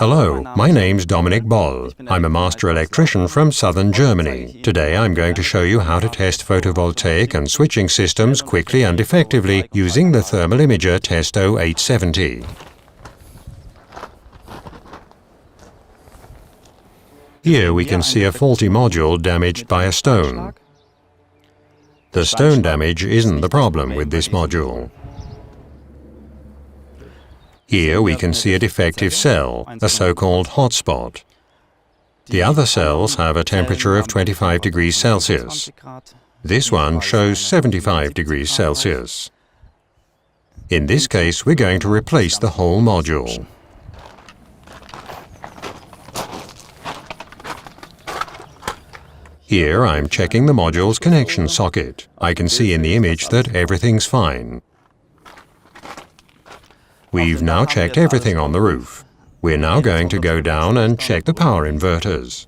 Hello, my name's Dominic Boll. I'm a master electrician from southern Germany. Today I'm going to show you how to test photovoltaic and switching systems quickly and effectively using the thermal imager Testo 870. Here we can see a faulty module damaged by a stone. The stone damage isn't the problem with this module. Here we can see a defective cell, a so-called hotspot. The other cells have a temperature of 25 degrees Celsius. This one shows 75 degrees Celsius. In this case, we're going to replace the whole module. Here I'm checking the module's connection socket. I can see in the image that everything's fine. We've now checked everything on the roof. We're now going to go down and check the power inverters.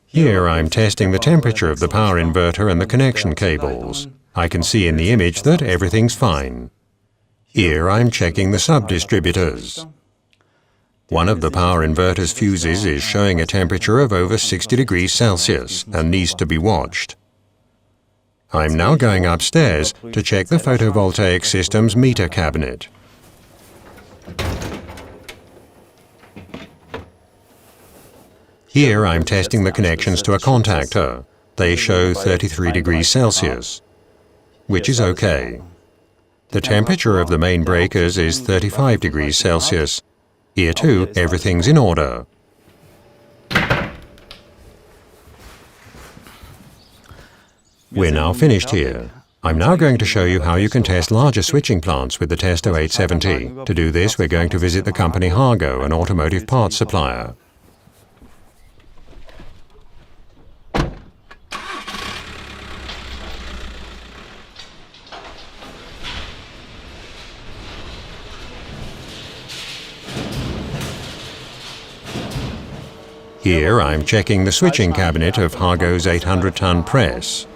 Here I'm testing the temperature of the power inverter and the connection cables. I can see in the image that everything's fine. Here I'm checking the sub-distributors. One of the power inverter's fuses is showing a temperature of over 60 degrees Celsius and needs to be watched. I'm now going upstairs to check the photovoltaic system's meter cabinet. Here I'm testing the connections to a contactor. They show 33 degrees Celsius, which is okay. The temperature of the main breakers is 35 degrees Celsius. Here too, everything's in order. We're now finished here. I'm now going to show you how you can test larger switching plants with the Testo 870. To do this, we're going to visit the company KGaA, an automotive parts supplier. Here I'm checking the switching cabinet of KGaA's 800-ton press.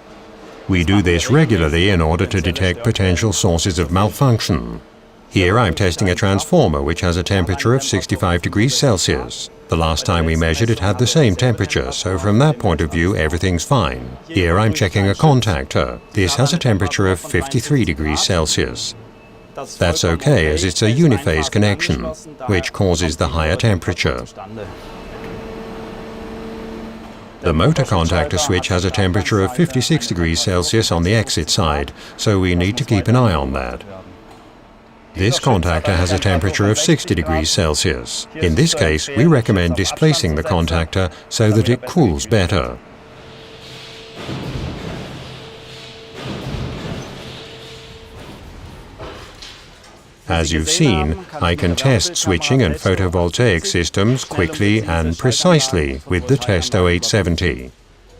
We do this regularly in order to detect potential sources of malfunction. Here I'm testing a transformer which has a temperature of 65 degrees Celsius. The last time we measured it had the same temperature, so from that point of view everything's fine. Here I'm checking a contactor. This has a temperature of 53 degrees Celsius. That's okay as it's a uniphase connection, which causes the higher temperature. The motor contactor switch has a temperature of 56 degrees Celsius on the exit side, so we need to keep an eye on that. This contactor has a temperature of 60 degrees Celsius. In this case, we recommend displacing the contactor so that it cools better. As you've seen, I can test switching and photovoltaic systems quickly and precisely with the Testo 870.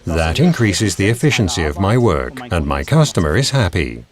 That increases the efficiency of my work, and my customer is happy.